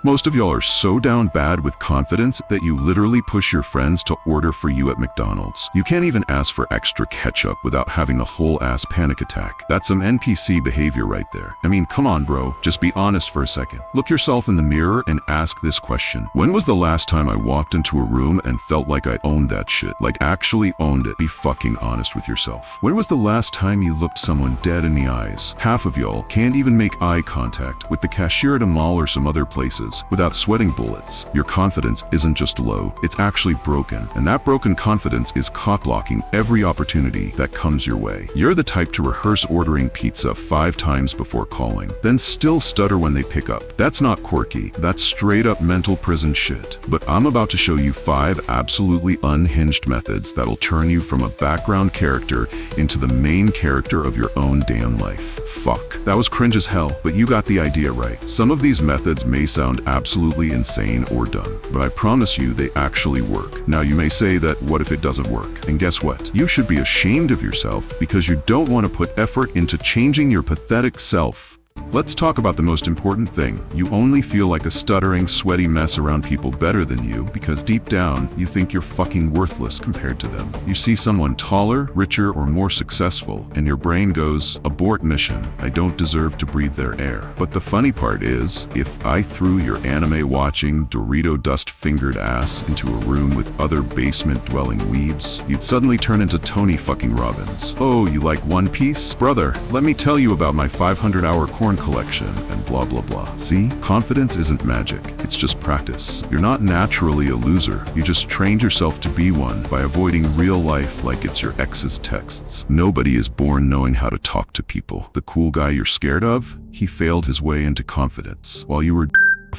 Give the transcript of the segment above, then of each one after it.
Most of y'all are so down bad with confidence that you literally push your friends to order for you at McDonald's. You can't even ask for extra ketchup without having a whole ass panic attack. That's some NPC behavior right there. I mean, come on, bro. Just be honest for a second. Look yourself in the mirror and ask this question. When was the last time I walked into a room and felt like I owned that shit? Like actually owned it. Be fucking honest with yourself. When was the last time you looked someone dead in the eyes? Half of y'all can't even make eye contact with the cashier at a mall or some other places without sweating bullets. Your confidence isn't just low, it's actually broken. And that broken confidence is cock-blocking every opportunity that comes your way. You're the type to rehearse ordering pizza 5 times before calling, then still stutter when they pick up. That's not quirky, that's straight up mental prison shit. But I'm about to show you 5 absolutely unhinged methods that'll turn you from a background character into the main character of your own damn life. Fuck, that was cringe as hell, but you got the idea right. Some of these methods may sound absolutely insane or dumb, but I promise you they actually work. Now you may say that what if it doesn't work? And guess what? You should be ashamed of yourself because you don't want to put effort into changing your pathetic self. Let's talk about the most important thing. You only feel like a stuttering, sweaty mess around people better than you because deep down, you think you're fucking worthless compared to them. You see someone taller, richer, or more successful, and your brain goes, abort mission, I don't deserve to breathe their air. But the funny part is, if I threw your anime-watching, Dorito dust-fingered ass into a room with other basement-dwelling weebs, you'd suddenly turn into Tony fucking Robbins. Oh, you like One Piece? Brother, let me tell you about my 500-hour corn collection and blah blah blah. See, confidence isn't magic, it's just practice. You're not naturally a loser, you just trained yourself to be one by avoiding real life like it's your ex's texts. Nobody is born knowing how to talk to people. The cool guy you're scared of, he failed his way into confidence. While you were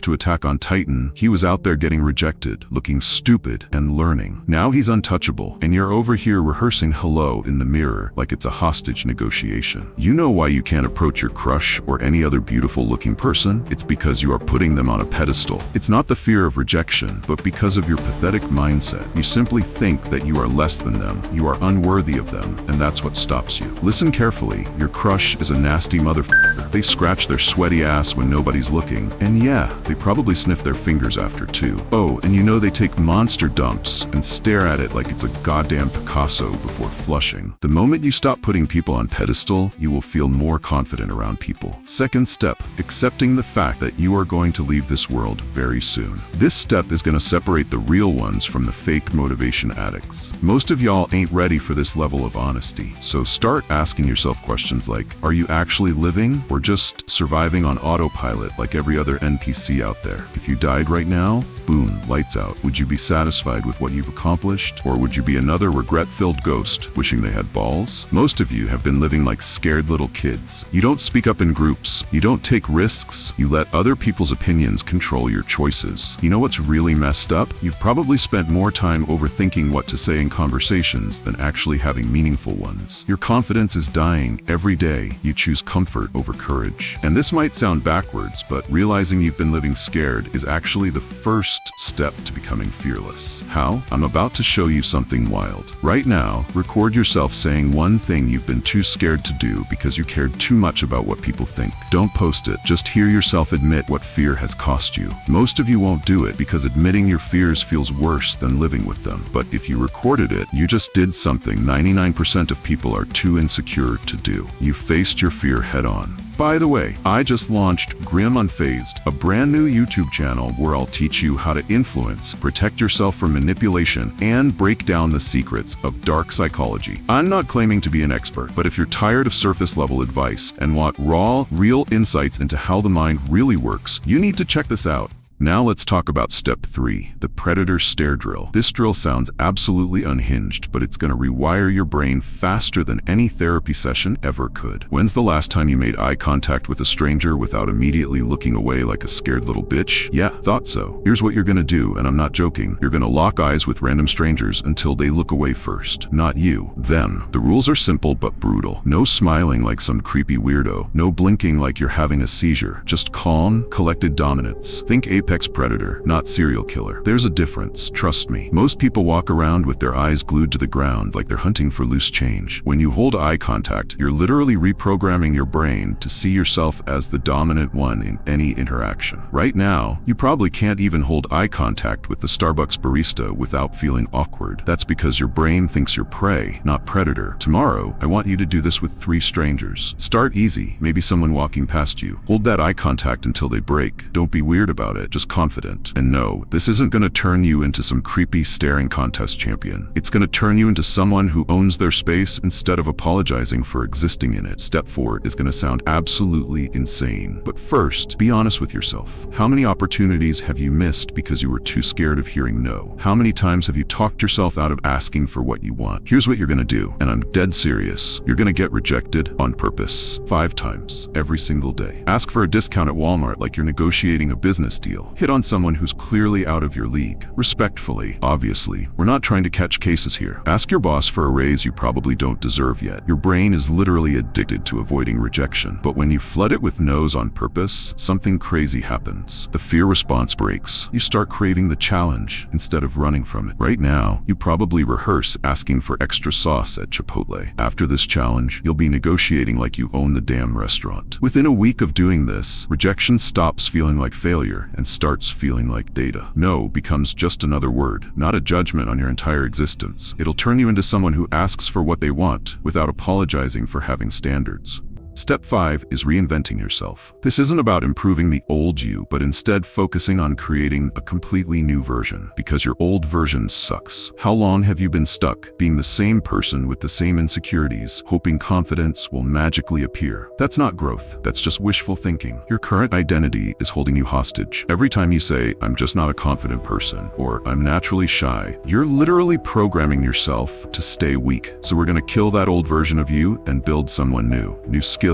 to Attack on Titan, he was out there getting rejected, looking stupid, and learning. Now he's untouchable, and you're over here rehearsing hello in the mirror like it's a hostage negotiation. You know why you can't approach your crush or any other beautiful looking person? It's because you are putting them on a pedestal. It's not the fear of rejection, but because of your pathetic mindset. You simply think that you are less than them, you are unworthy of them, and that's what stops you. Listen carefully, your crush is a nasty motherfucker. They scratch their sweaty ass when nobody's looking, and yeah, they probably sniff their fingers after too. Oh, and you know they take monster dumps and stare at it like it's a goddamn Picasso before flushing. The moment you stop putting people on pedestal, you will feel more confident around people. Second step, accepting the fact that you are going to leave this world very soon. This step is going to separate the real ones from the fake motivation addicts. Most of y'all ain't ready for this level of honesty, so start asking yourself questions like, are you actually living or just surviving on autopilot like every other NPC out there? If you died right now, boom, lights out. Would you be satisfied with what you've accomplished? Or would you be another regret-filled ghost wishing they had balls? Most of you have been living like scared little kids. You don't speak up in groups. You don't take risks. You let other people's opinions control your choices. You know what's really messed up? You've probably spent more time overthinking what to say in conversations than actually having meaningful ones. Your confidence is dying every day. You choose comfort over courage. And this might sound backwards, but realizing you've been living scared is actually the first step to becoming fearless. How? I'm about to show you something wild. Right now, record yourself saying one thing you've been too scared to do because you cared too much about what people think. Don't post it, just hear yourself admit what fear has cost you. Most of you won't do it because admitting your fears feels worse than living with them. But if you recorded it, you just did something 99% of people are too insecure to do. You faced your fear head on. By the way, I just launched Grim Unfazed, a brand new YouTube channel where I'll teach you how to influence, protect yourself from manipulation, and break down the secrets of dark psychology. I'm not claiming to be an expert, but if you're tired of surface-level advice and want raw, real insights into how the mind really works, you need to check this out. Now let's talk about step 3, the predator stare drill. This drill sounds absolutely unhinged, but it's going to rewire your brain faster than any therapy session ever could. When's the last time you made eye contact with a stranger without immediately looking away like a scared little bitch? Yeah, thought so. Here's what you're going to do, and I'm not joking. You're going to lock eyes with random strangers until they look away first. Not you, them. The rules are simple but brutal. No smiling like some creepy weirdo. No blinking like you're having a seizure. Just calm, collected dominance. Think ape apex predator, not serial killer. There's a difference, trust me. Most people walk around with their eyes glued to the ground like they're hunting for loose change. When you hold eye contact, you're literally reprogramming your brain to see yourself as the dominant one in any interaction. Right now, you probably can't even hold eye contact with the Starbucks barista without feeling awkward. That's because your brain thinks you're prey, not predator. Tomorrow, I want you to do this with 3 strangers. Start easy, maybe someone walking past you. Hold that eye contact until they break. Don't be weird about it, just confident. And no, this isn't gonna turn you into some creepy staring contest champion. It's gonna turn you into someone who owns their space instead of apologizing for existing in it. Step 4 is gonna sound absolutely insane. But first, be honest with yourself. How many opportunities have you missed because you were too scared of hearing no? How many times have you talked yourself out of asking for what you want? Here's what you're gonna do, and I'm dead serious. You're gonna get rejected on purpose 5 times every single day. Ask for a discount at Walmart like you're negotiating a business deal. Hit on someone who's clearly out of your league. Respectfully, obviously. We're not trying to catch cases here. Ask your boss for a raise you probably don't deserve yet. Your brain is literally addicted to avoiding rejection. But when you flood it with no's on purpose, something crazy happens. The fear response breaks. You start craving the challenge instead of running from it. Right now, you probably rehearse asking for extra sauce at Chipotle. After this challenge, you'll be negotiating like you own the damn restaurant. Within a week of doing this, rejection stops feeling like failure and starts feeling like data. No becomes just another word, not a judgment on your entire existence. It'll turn you into someone who asks for what they want without apologizing for having standards. Step 5 is reinventing yourself. This isn't about improving the old you, but instead focusing on creating a completely new version, because your old version sucks. How long have you been stuck being the same person with the same insecurities, hoping confidence will magically appear? That's not growth, that's just wishful thinking. Your current identity is holding you hostage. Every time you say, "I'm just not a confident person," or "I'm naturally shy," you're literally programming yourself to stay weak. So we're gonna kill that old version of you and build someone new. New skills,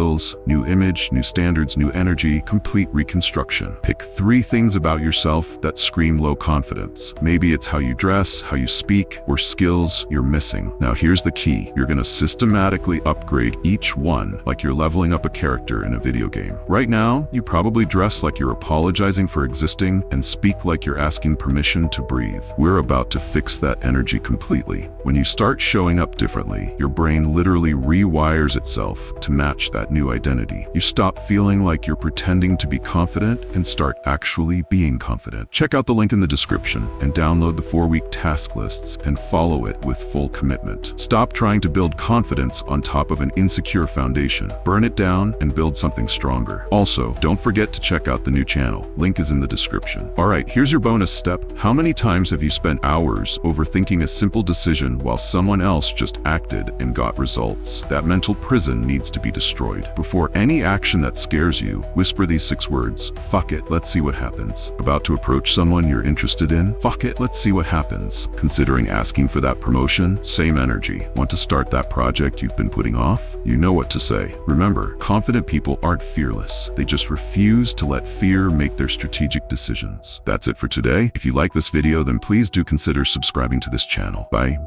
new image, new standards, new energy, complete reconstruction. Pick 3 things about yourself that scream low confidence. Maybe it's how you dress, how you speak, or skills you're missing. Now here's the key. You're gonna systematically upgrade each one like you're leveling up a character in a video game. Right now, you probably dress like you're apologizing for existing and speak like you're asking permission to breathe. We're about to fix that energy completely. When you start showing up differently, your brain literally rewires itself to match that new identity. You stop feeling like you're pretending to be confident and start actually being confident. Check out the link in the description and download the 4-week task lists and follow it with full commitment. Stop trying to build confidence on top of an insecure foundation. Burn it down and build something stronger. Also, don't forget to check out the new channel. Link is in the description. Alright, here's your bonus step. How many times have you spent hours overthinking a simple decision while someone else just acted and got results? That mental prison needs to be destroyed. Before any action that scares you, whisper these 6 words. Fuck it, let's see what happens. About to approach someone you're interested in? Fuck it, let's see what happens. Considering asking for that promotion? Same energy. Want to start that project you've been putting off? You know what to say. Remember, confident people aren't fearless. They just refuse to let fear make their strategic decisions. That's it for today. If you like this video, then please do consider subscribing to this channel. Bye.